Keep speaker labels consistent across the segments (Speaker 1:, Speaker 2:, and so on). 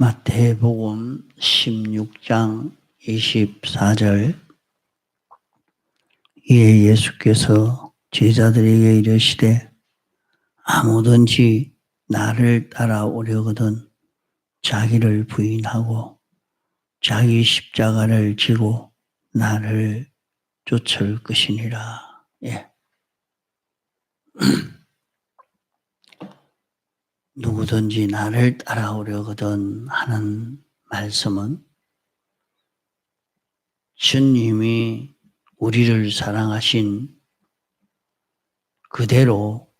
Speaker 1: 마태복음 16장 24절. 이에 예수께서 제자들에게 이르시되 아무든지 나를 따라오려거든 자기를 부인하고 자기 십자가를 지고 나를 쫓을 것이니라. 예. 누구든지 나를 따라오려거든 하는 말씀은 주님이 우리를 사랑하신 그대로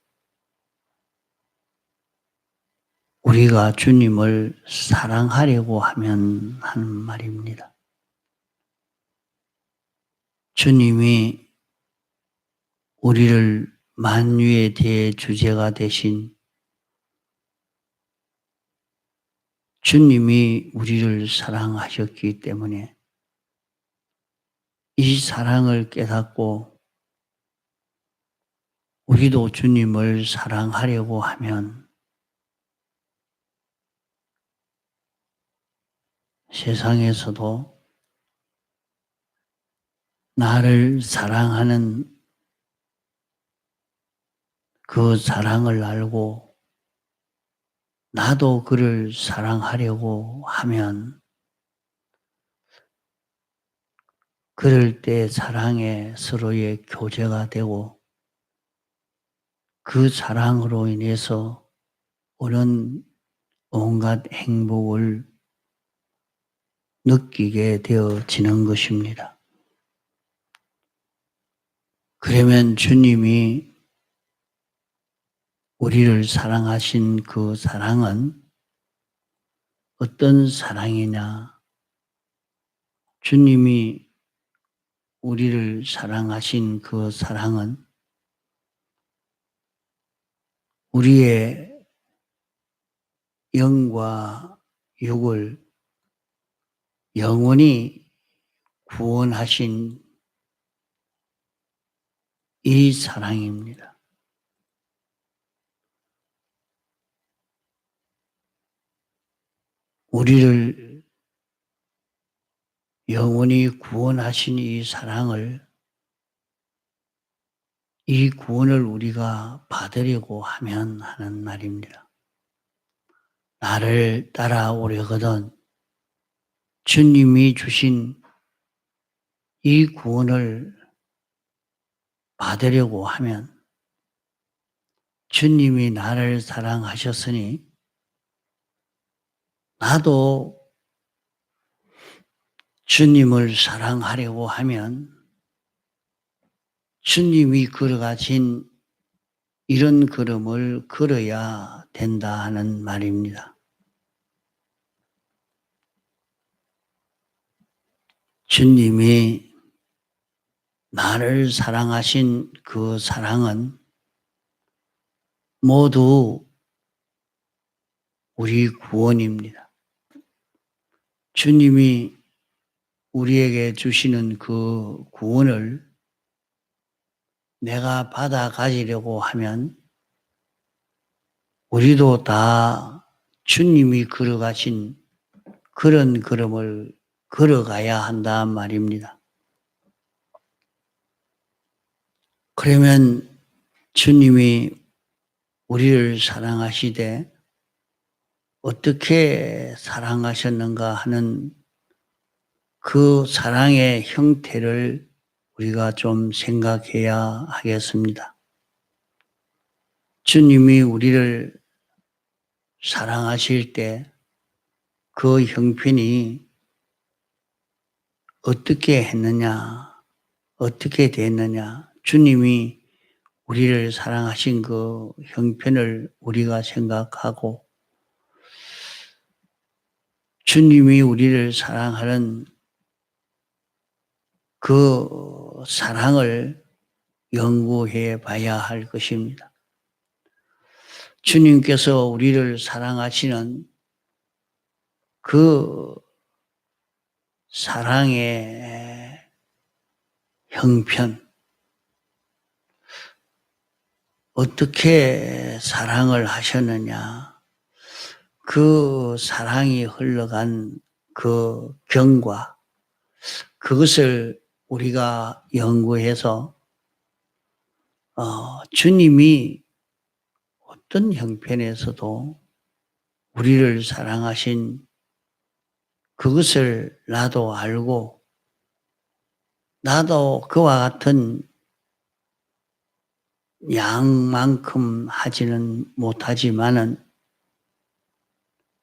Speaker 1: 우리가 주님을 사랑하려고 하면 하는 말입니다. 주님이 우리를 만유의 대주제가 되신 주님이 우리를 사랑하셨기 때문에 이 사랑을 깨닫고 우리도 주님을 사랑하려고 하면 세상에서도 나를 사랑하는 그 사랑을 알고 나도 그를 사랑하려고 하면 그럴 때 사랑에 서로의 교제가 되고 그 사랑으로 인해서 오는 온갖 행복을 느끼게 되어지는 것입니다. 그러면 주님이 우리를 사랑하신 그 사랑은 어떤 사랑이냐? 주님이 우리를 사랑하신 그 사랑은 우리의 영과 육을 영원히 구원하신 이 사랑입니다. 우리를 영원히 구원하신 이 사랑을, 이 구원을 우리가 받으려고 하면 하는 말입니다. 나를 따라오려거든 주님이 주신 이 구원을 받으려고 하면 주님이 나를 사랑하셨으니 나도 주님을 사랑하려고 하면 주님이 걸어가신 이런 걸음을 걸어야 된다 하는 말입니다. 주님이 나를 사랑하신 그 사랑은 모두 우리 구원입니다. 주님이 우리에게 주시는 그 구원을 내가 받아 가지려고 하면 우리도 다 주님이 걸어가신 그런 걸음을 걸어가야 한단 말입니다. 그러면 주님이 우리를 사랑하시되 어떻게 사랑하셨는가 하는 그 사랑의 형태를 우리가 좀 생각해야 하겠습니다. 주님이 우리를 사랑하실 때 그 형편이 어떻게 했느냐, 어떻게 됐느냐, 주님이 우리를 사랑하신 그 형편을 우리가 생각하고 주님이 우리를 사랑하는 그 사랑을 연구해 봐야 할 것입니다. 주님께서 우리를 사랑하시는 그 사랑의 형편, 어떻게 사랑을 하셨느냐, 그 사랑이 흘러간 그 경과, 그것을 우리가 연구해서 주님이 어떤 형편에서도 우리를 사랑하신 그것을 나도 알고, 나도 그와 같은 양만큼 하지는 못하지만은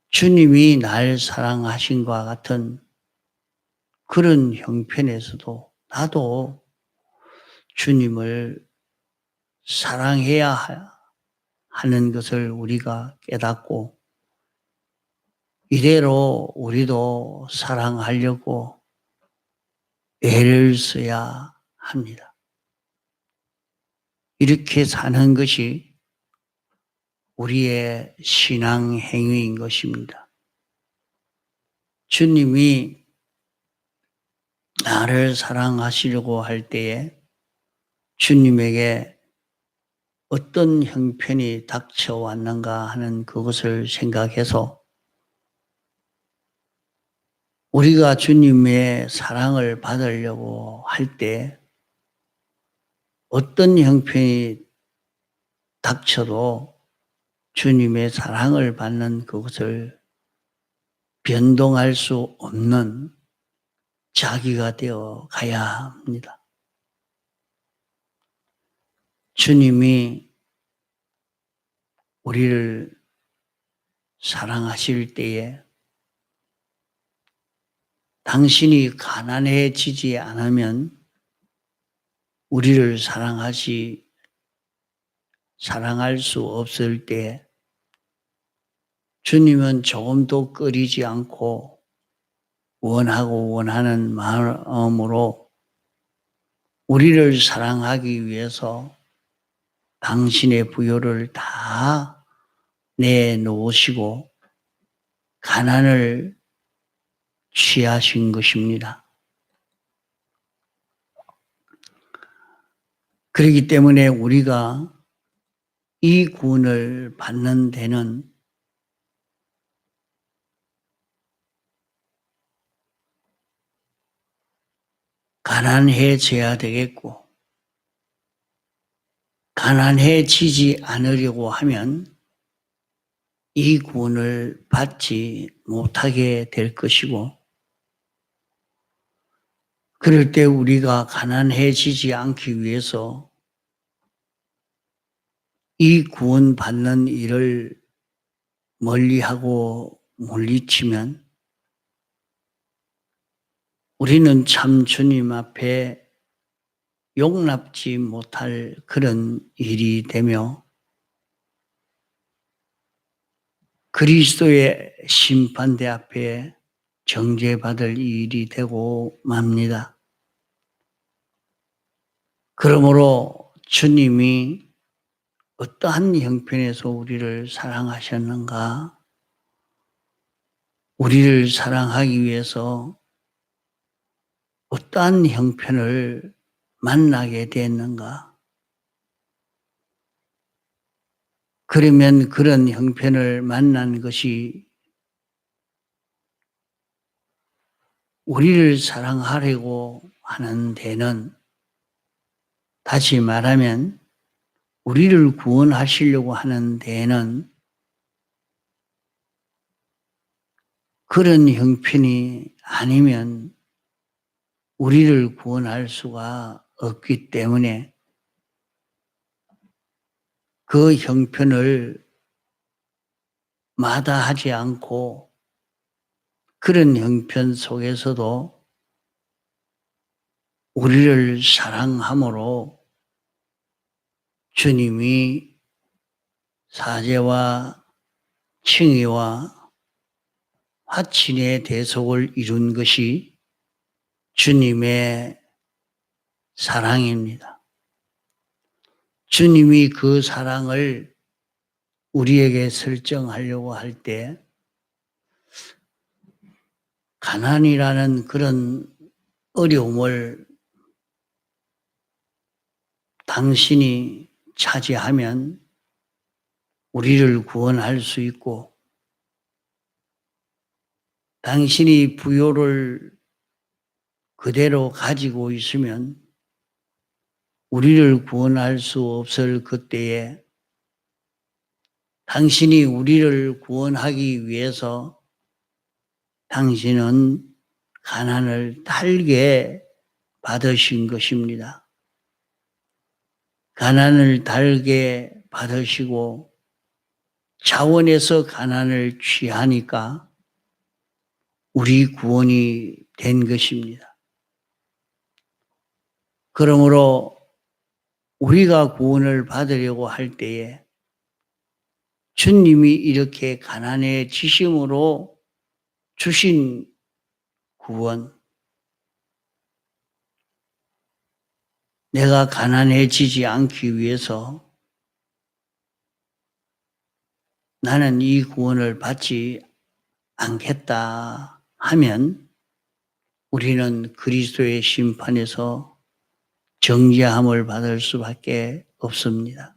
Speaker 1: 주님이 날 사랑하신 것과 같은 그런 형편에서도 나도 주님을 사랑해야 하는 것을 우리가 깨닫고, 이대로 우리도 사랑하려고 애를 써야 합니다. 이렇게 사는 것이 우리의 신앙 행위인 것입니다. 주님이 나를 사랑하시려고 할 때에 주님에게 어떤 형편이 닥쳐왔는가 하는 그것을 생각해서 우리가 주님의 사랑을 받으려고 할 때 어떤 형편이 닥쳐도 주님의 사랑을 받는 그것을 변동할 수 없는 자기가 되어 가야 합니다. 주님이 우리를 사랑하실 때에 당신이 가난해지지 않으면 우리를 사랑할 수 없을 때 주님은 조금도 꺼리지 않고 원하는 마음으로 우리를 사랑하기 위해서 당신의 부요를 다 내놓으시고 가난을 취하신 것입니다. 그렇기 때문에 우리가 이 구원을 받는 데는 가난해져야 되겠고, 가난해지지 않으려고 하면 이 구원을 받지 못하게 될 것이고, 그럴 때 우리가 가난해지지 않기 위해서 이 구원 받는 일을 멀리하고 물리치면 우리는 참 주님 앞에 용납지 못할 그런 일이 되며 그리스도의 심판대 앞에 정죄받을 일이 되고 맙니다. 그러므로 주님이 어떠한 형편에서 우리를 사랑하셨는가? 우리를 사랑하기 위해서 어떠한 형편을 만나게 됐는가? 그러면 그런 형편을 만난 것이 우리를 사랑하려고 하는 데는, 다시 말하면 우리를 구원하시려고 하는 데는 그런 형편이 아니면 우리를 구원할 수가 없기 때문에 그 형편을 마다하지 않고 그런 형편 속에서도 우리를 사랑함으로 주님이 사죄와 칭의와 화친의 대속을 이룬 것이 주님의 사랑입니다. 주님이 그 사랑을 우리에게 설정하려고 할 때 가난이라는 그런 어려움을 당신이 차지하면 우리를 구원할 수 있고, 당신이 부요를 그대로 가지고 있으면 우리를 구원할 수 없을 그때에 당신이 우리를 구원하기 위해서 당신은 가난을 달게 받으신 것입니다. 가난을 달게 받으시고 자원에서 가난을 취하니까 우리 구원이 된 것입니다. 그러므로 우리가 구원을 받으려고 할 때에 주님이 이렇게 가난해지심으로 주신 구원, 내가 가난해지지 않기 위해서 나는 이 구원을 받지 않겠다 하면 우리는 그리스도의 심판에서 정죄함을 받을 수밖에 없습니다.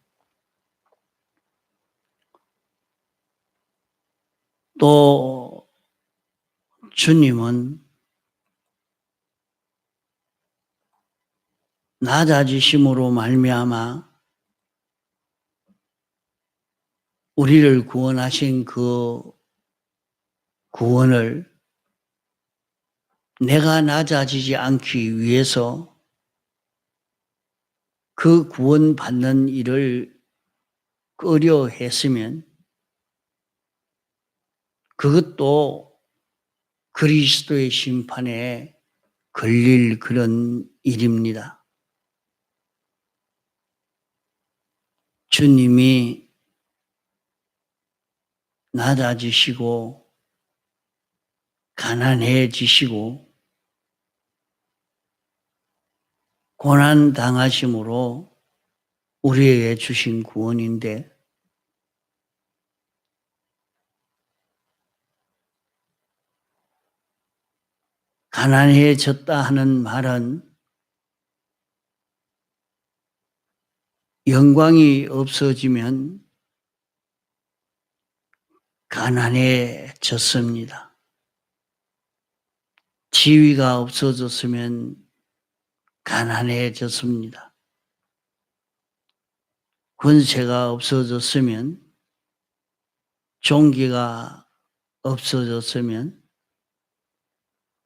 Speaker 1: 또 주님은 낮아지심으로 말미암아 우리를 구원하신 그 구원을 내가 낮아지지 않기 위해서 그 구원받는 일을 꺼려 했으면 그것도 그리스도의 심판에 걸릴 그런 일입니다. 주님이 낮아지시고 가난해지시고 고난 당하심으로 우리에게 주신 구원인데 가난해졌다 하는 말은 영광이 없어지면 가난해졌습니다. 지위가 없어졌으면 가난해졌습니다. 권세가 없어졌으면, 존귀가 없어졌으면,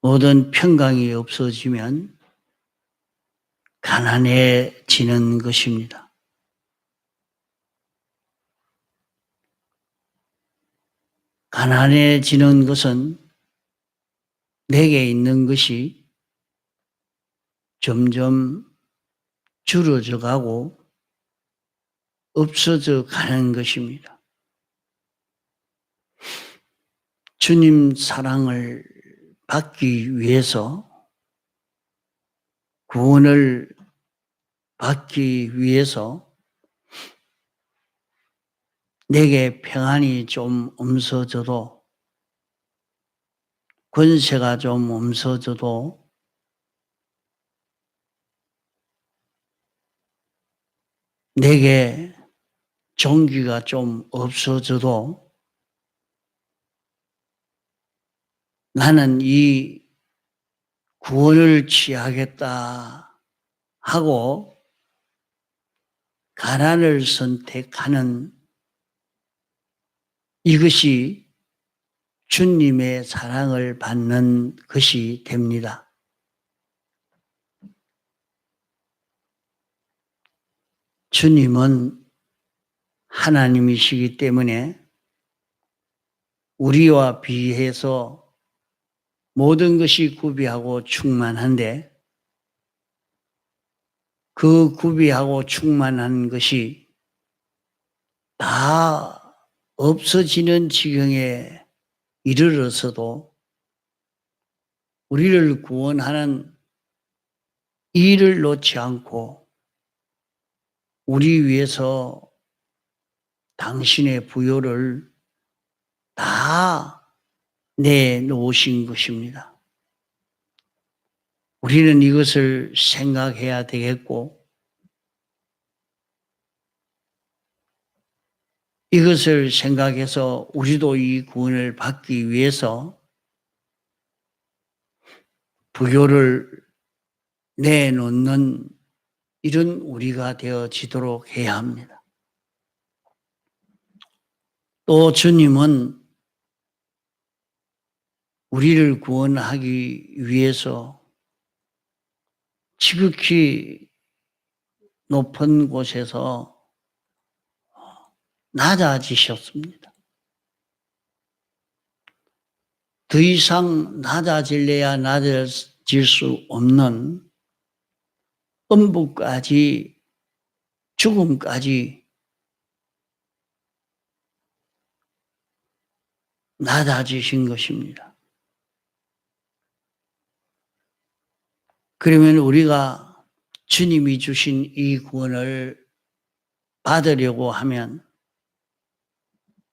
Speaker 1: 모든 평강이 없어지면 가난해지는 것입니다. 가난해지는 것은 내게 있는 것이 점점 줄어져 가고 없어져 가는 것입니다. 주님 사랑을 받기 위해서, 구원을 받기 위해서 내게 평안이 좀 없어져도, 권세가 좀 없어져도 내게 존귀가 좀 없어져도 나는 이 구원을 취하겠다 하고 가난을 선택하는 이것이 주님의 사랑을 받는 것이 됩니다. 주님은 하나님이시기 때문에 우리와 비해서 모든 것이 구비하고 충만한데 그 구비하고 충만한 것이 다 없어지는 지경에 이르러서도 우리를 구원하는 일을 놓지 않고 우리 위해서 당신의 부요를 다 내놓으신 것입니다. 우리는 이것을 생각해야 되겠고, 이것을 생각해서 우리도 이 구원을 받기 위해서 불교를 내놓는 이런 우리가 되어지도록 해야 합니다. 또 주님은 우리를 구원하기 위해서 지극히 높은 곳에서 낮아지셨습니다. 더 이상 낮아질래야 낮아질 수 없는 음부까지 죽음까지 낮아지신 것입니다. 그러면 우리가 주님이 주신 이 구원을 받으려고 하면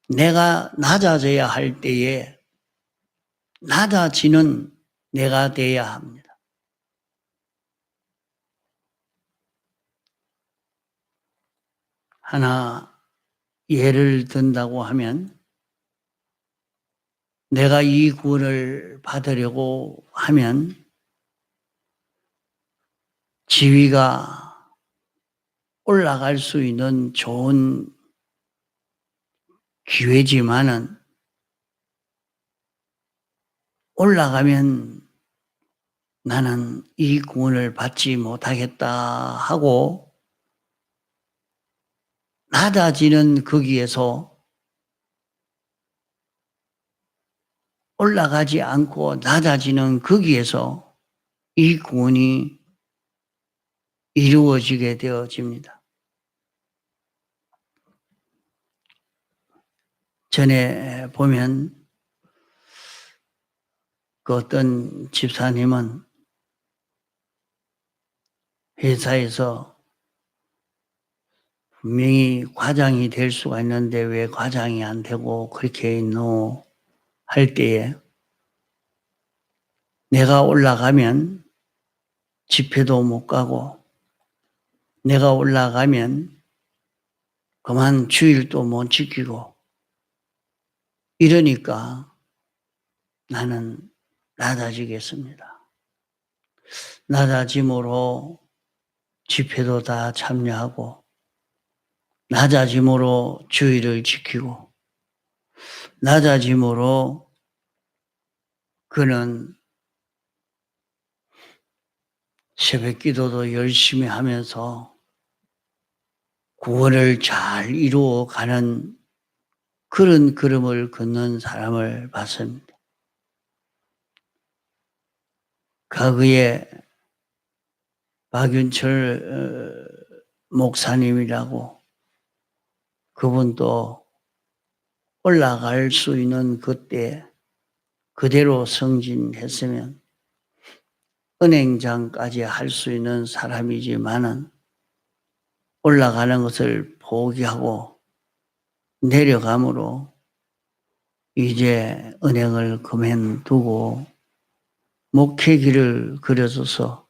Speaker 1: 내가 낮아져야 할 때에 낮아지는 내가 되어야 합니다. 하나 예를 든다고 하면 내가 이 구원을 받으려고 하면 지위가 올라갈 수 있는 좋은 기회지만은 올라가면 나는 이 구원을 받지 못하겠다 하고 낮아지는 거기에서 올라가지 않고 낮아지는 거기에서 이 구원이 이루어지게 되어집니다. 전에 보면 그 어떤 집사님은 회사에서 분명히 과장이 될 수가 있는데 왜 과장이 안 되고 그렇게 있노 할 때에 내가 올라가면 집회도 못 가고 내가 올라가면 그만 주일도 못 지키고 이러니까 나는 낮아지겠습니다. 낮아짐으로 집회도 다 참여하고 낮아짐으로 주의를 지키고 낮아짐으로 그는 새벽기도도 열심히 하면서 구원을 잘 이루어가는 그런 걸음을 걷는 사람을 봤습니다. 과거에 박윤철 목사님이라고 그분도 올라갈 수 있는 그때 그대로 승진했으면 은행장까지 할 수 있는 사람이지만은 올라가는 것을 포기하고 내려감으로 이제 은행을 그만두고 목회 길을 그려줘서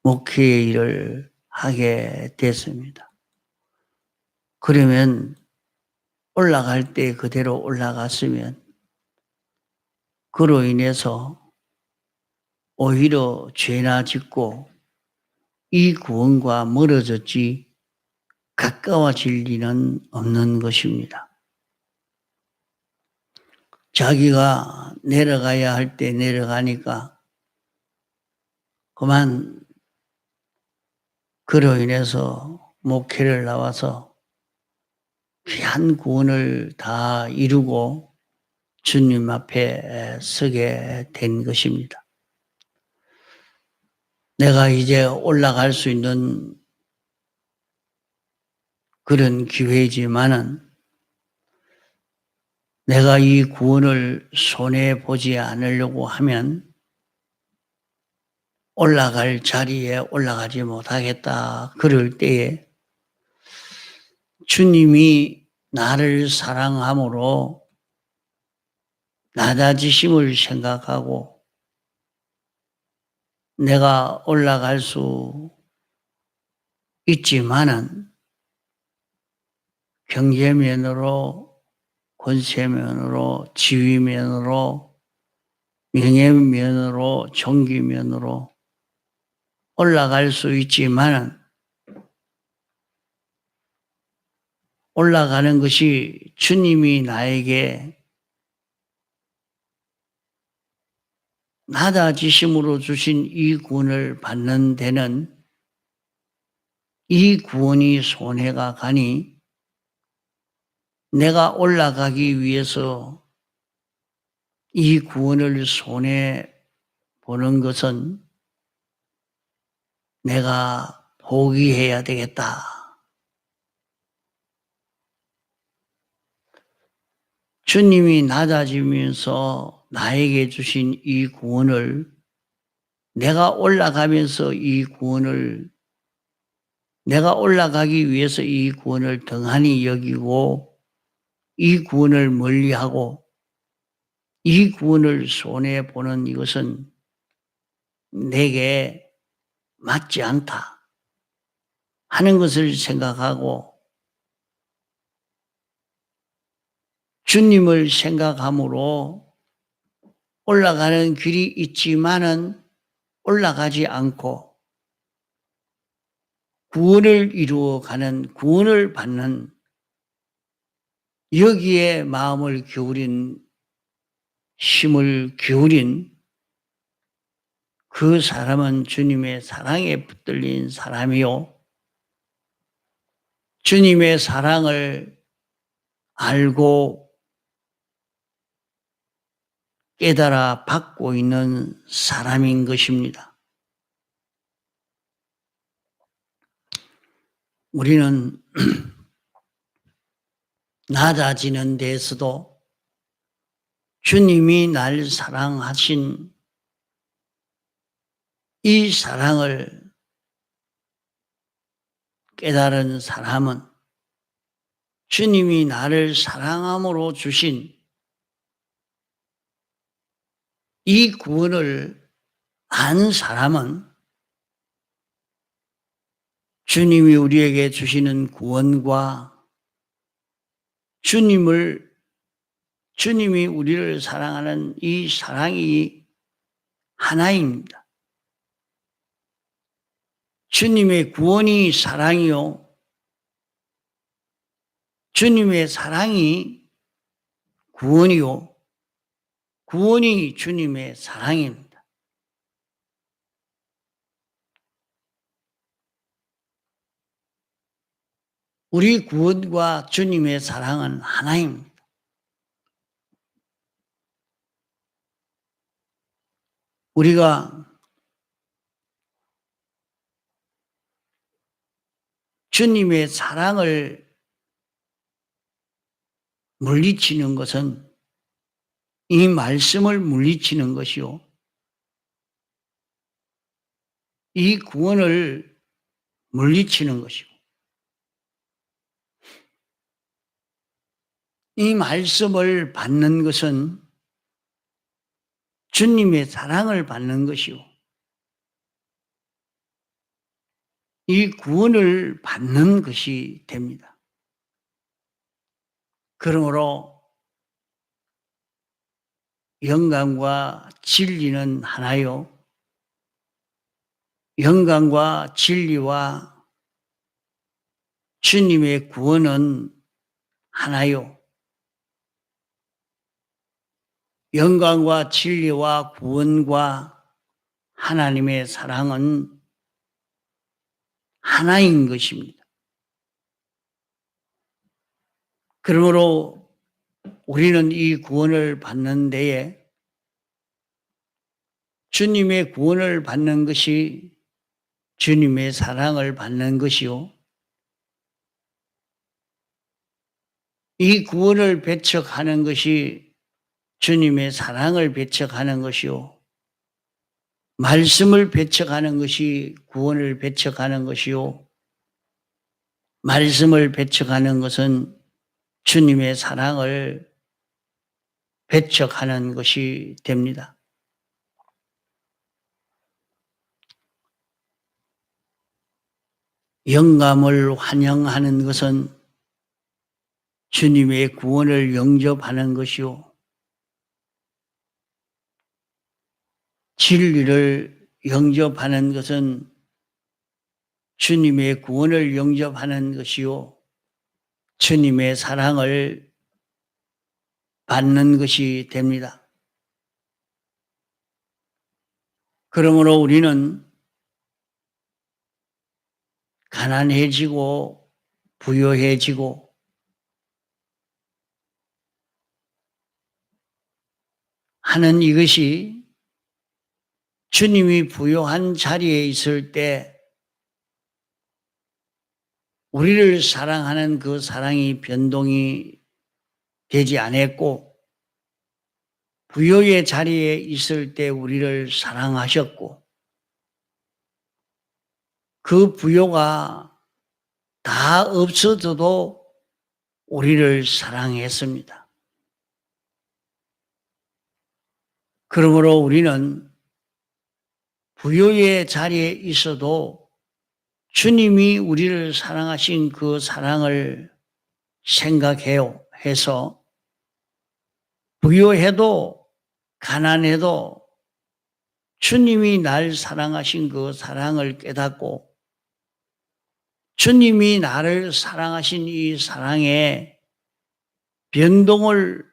Speaker 1: 목회의 일을 하게 됐습니다. 그러면 올라갈 때 그대로 올라갔으면 그로 인해서 오히려 죄나 짓고 이 구원과 멀어졌지 가까워질 리는 없는 것입니다. 자기가 내려가야 할 때 내려가니까 그만 그로 인해서 목회를 나와서 귀한 구원을 다 이루고 주님 앞에 서게 된 것입니다. 내가 이제 올라갈 수 있는 그런 기회이지만은 내가 이 구원을 손해보지 않으려고 하면 올라갈 자리에 올라가지 못하겠다. 그럴 때에 주님이 나를 사랑함으로 낮아지심을 생각하고 내가 올라갈 수 있지만은 경제면으로, 권세면으로, 지위면으로 명예면으로 종기면으로 올라갈 수 있지만 올라가는 것이 주님이 나에게 낮아지심으로 주신 이 구원을 받는 데는 이 구원이 손해가 가니 내가 올라가기 위해서 이 구원을 손해 보는 것은 내가 포기해야 되겠다. 주님이 낮아지면서 나에게 주신 이 구원을 내가 올라가면서 이 구원을 내가 올라가기 위해서 이 구원을 등한히 여기고 이 구원을 멀리하고 이 구원을 손해보는 이것은 내게 맞지 않다 하는 것을 생각하고 주님을 생각함으로 올라가는 길이 있지만은 올라가지 않고 구원을 이루어가는 구원을 받는 여기에 마음을 기울인 힘을 기울인 그 사람은 주님의 사랑에 붙들린 사람이요. 주님의 사랑을 알고 깨달아 받고 있는 사람인 것입니다. 우리는 낮아지는 데에서도 주님이 날 사랑하신 이 사랑을 깨달은 사람은 주님이 나를 사랑함으로 주신 이 구원을 안 사람은 주님이 우리에게 주시는 구원과 주님이 우리를 사랑하는 이 사랑이 하나입니다. 주님의 구원이 사랑이요. 주님의 사랑이 구원이요. 구원이 주님의 사랑입니다. 우리 구원과 주님의 사랑은 하나입니다. 우리가 주님의 사랑을 물리치는 것은 이 말씀을 물리치는 것이요. 이 구원을 물리치는 것이고 이 말씀을 받는 것은 주님의 사랑을 받는 것이요. 이 구원을 받는 것이 됩니다. 그러므로 영광과 진리는 하나요. 영광과 진리와 주님의 구원은 하나요. 영광과 진리와 구원과 하나님의 사랑은 하나인 것입니다. 그러므로 우리는 이 구원을 받는 데에 주님의 구원을 받는 것이 주님의 사랑을 받는 것이요. 이 구원을 배척하는 것이 주님의 사랑을 배척하는 것이요. 말씀을 배척하는 것이 구원을 배척하는 것이요. 말씀을 배척하는 것은 주님의 사랑을 배척하는 것이 됩니다. 영감을 환영하는 것은 주님의 구원을 영접하는 것이요. 진리를 영접하는 것은 주님의 구원을 영접하는 것이요, 주님의 사랑을 받는 것이 됩니다. 그러므로 우리는 가난해지고 부유해지고 하는 이것이 주님이 부유한 자리에 있을 때 우리를 사랑하는 그 사랑이 변동이 되지 않았고, 부유의 자리에 있을 때 우리를 사랑하셨고, 그 부유가 다 없어져도 우리를 사랑했습니다. 그러므로 우리는 부유의 자리에 있어도 주님이 우리를 사랑하신 그 사랑을 생각해요. 해서 부유해도 가난해도 주님이 날 사랑하신 그 사랑을 깨닫고 주님이 나를 사랑하신 이 사랑에 변동을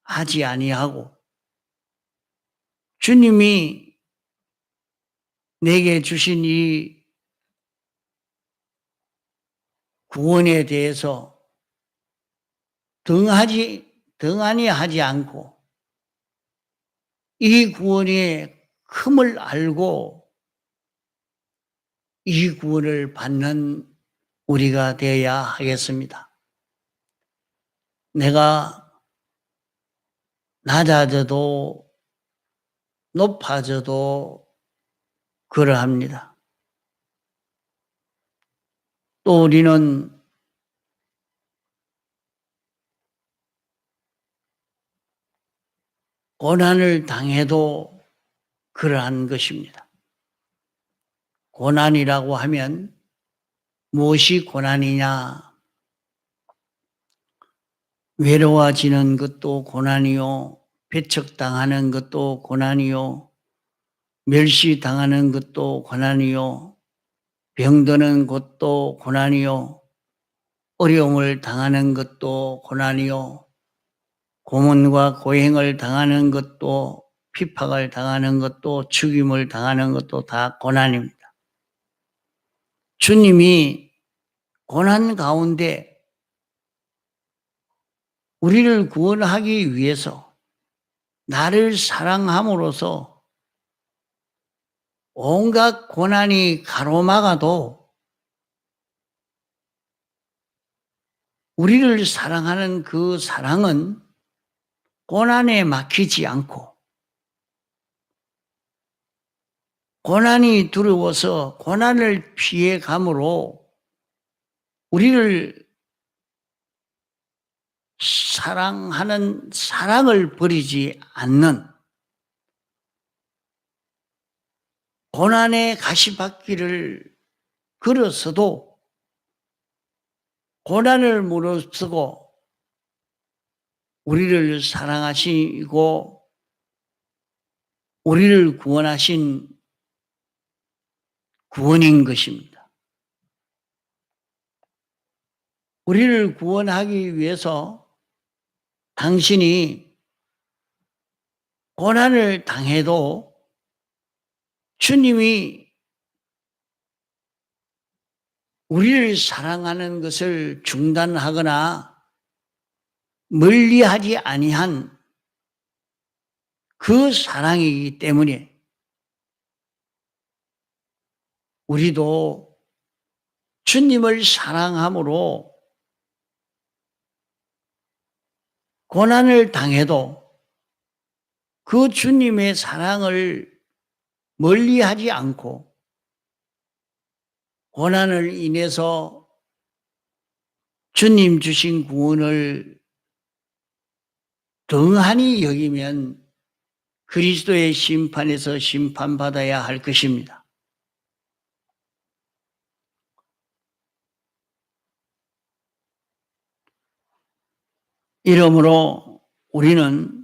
Speaker 1: 하지 아니하고 주님이 내게 주신 이 구원에 대해서 등한히 하지 않고 이 구원의 큼을 알고 이 구원을 받는 우리가 되어야 하겠습니다. 내가 낮아져도 높아져도 그러합니다. 또 우리는 고난을 당해도 그러한 것입니다. 고난이라고 하면 무엇이 고난이냐? 외로워지는 것도 고난이요, 배척당하는 것도 고난이요, 멸시당하는 것도 고난이요, 병드는 것도 고난이요, 어려움을 당하는 것도 고난이요, 고문과 고행을 당하는 것도, 핍박을 당하는 것도, 죽임을 당하는 것도 다 고난입니다. 주님이 고난 가운데 우리를 구원하기 위해서 나를 사랑함으로써 온갖 고난이 가로막아도 우리를 사랑하는 그 사랑은 고난에 막히지 않고 고난이 두려워서 고난을 피해 감으로 우리를 사랑하는 사랑을 버리지 않는 고난의 가시밭길을 걸어서도 고난을 무릅쓰고 우리를 사랑하시고 우리를 구원하신 구원인 것입니다. 우리를 구원하기 위해서 당신이 고난을 당해도 주님이 우리를 사랑하는 것을 중단하거나 멀리하지 아니한 그 사랑이기 때문에 우리도 주님을 사랑함으로 고난을 당해도 그 주님의 사랑을 멀리하지 않고 고난을 인해서 주님 주신 구원을 등한히 여기면 그리스도의 심판에서 심판받아야 할 것입니다. 이러므로 우리는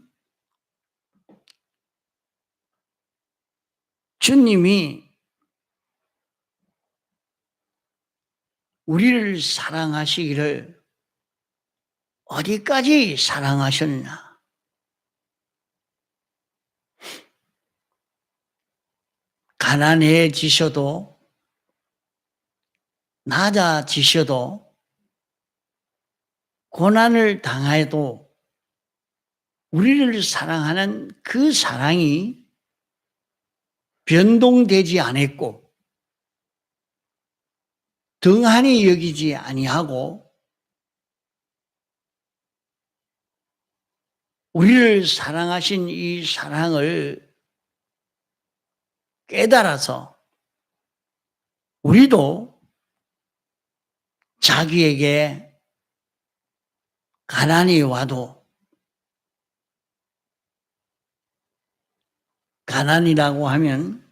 Speaker 1: 주님이 우리를 사랑하시기를 어디까지 사랑하셨나? 가난해지셔도, 낮아지셔도, 고난을 당해도 우리를 사랑하는 그 사랑이 변동되지 않았고 등한히 여기지 아니하고 우리를 사랑하신 이 사랑을 깨달아서 우리도 자기에게 가난이 와도 가난이라고 하면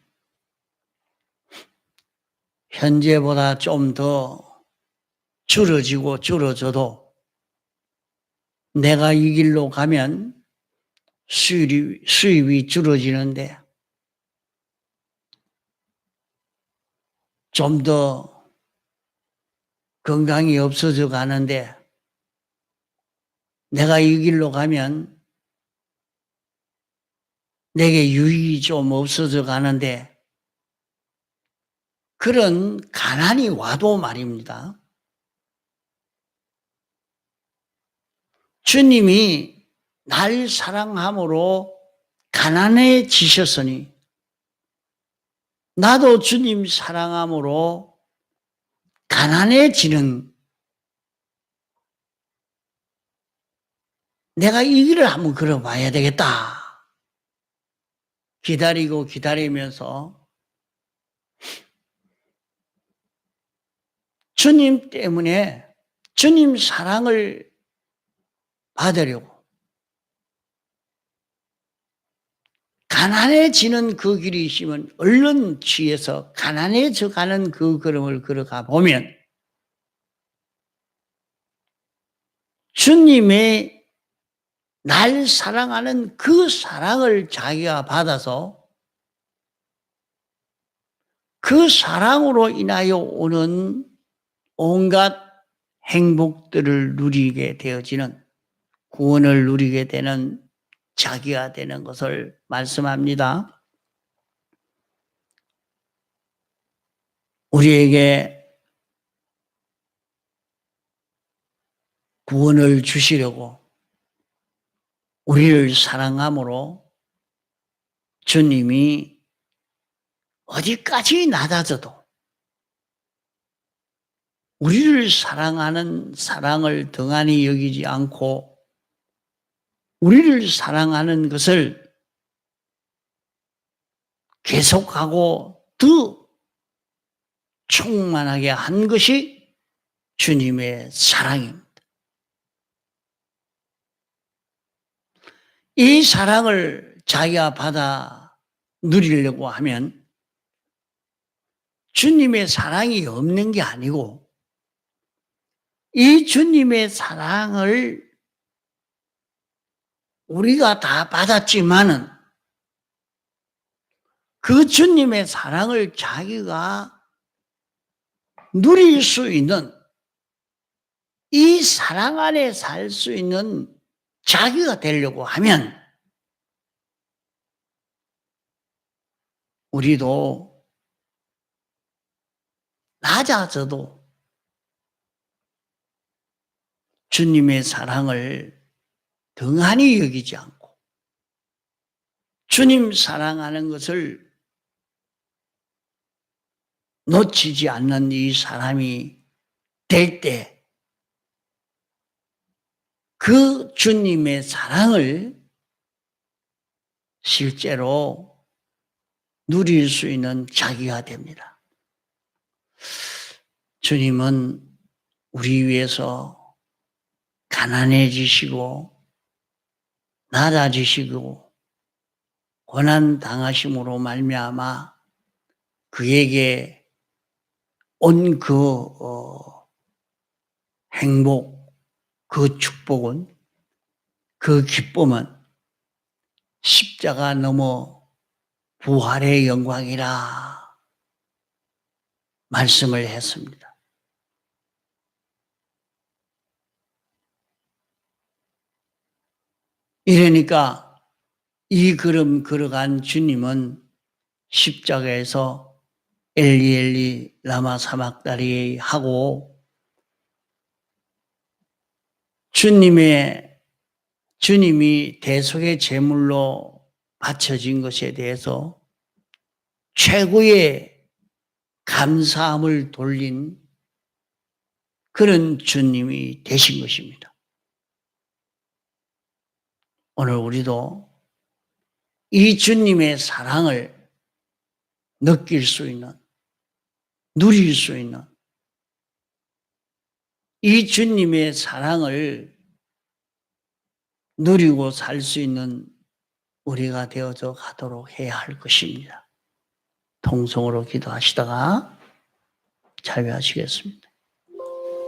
Speaker 1: 현재보다 좀 더 줄어져도 내가 이 길로 가면 수입이 줄어지는데 좀 더 건강이 없어져 가는데 내가 이 길로 가면 내게 유익이 좀 없어져 가는데 그런 가난이 와도 말입니다. 주님이 날 사랑함으로 가난해지셨으니 나도 주님 사랑함으로 가난해지는 내가 이 길을 한번 걸어봐야 되겠다. 기다리면서 주님 때문에 주님 사랑을 받으려고 가난해지는 그 길이 있으면 얼른 취해서 가난해져 가는 그 걸음을 걸어가 보면 주님의 날 사랑하는 그 사랑을 자기가 받아서 그 사랑으로 인하여 오는 온갖 행복들을 누리게 되어지는 구원을 누리게 되는 자기가 되는 것을 말씀합니다. 우리에게 구원을 주시려고 우리를 사랑함으로 주님이 어디까지 낮아져도 우리를 사랑하는 사랑을 등한히 여기지 않고 우리를 사랑하는 것을 계속하고 더 충만하게 한 것이 주님의 사랑입니다. 이 사랑을 자기가 받아 누리려고 하면 주님의 사랑이 없는 게 아니고 이 주님의 사랑을 우리가 다 받았지만은 그 주님의 사랑을 자기가 누릴 수 있는 이 사랑 안에 살 수 있는 자기가 되려고 하면 우리도 낮아져도 주님의 사랑을 등한히 여기지 않고 주님 사랑하는 것을 놓치지 않는 이 사람이 될 때 그 주님의 사랑을 실제로 누릴 수 있는 자기가 됩니다. 주님은 우리 위해서 가난해지시고 낮아지시고 고난 당하심으로 말미암아 그에게 온 그 행복, 그 축복은, 그 기쁨은 십자가 넘어 부활의 영광이라 말씀을 했습니다. 이러니까 이 걸음 걸어간 주님은 십자가에서 엘리 엘리 라마 사막다리 하고 주님이 대속의 제물로 바쳐진 것에 대해서 최고의 감사함을 돌린 그런 주님이 되신 것입니다. 오늘 우리도 이 주님의 사랑을 느낄 수 있는, 누릴 수 있는, 이 주님의 사랑을 누리고 살 수 있는 우리가 되어져 가도록 해야 할 것입니다. 통성으로 기도하시다가 자유하시겠습니다.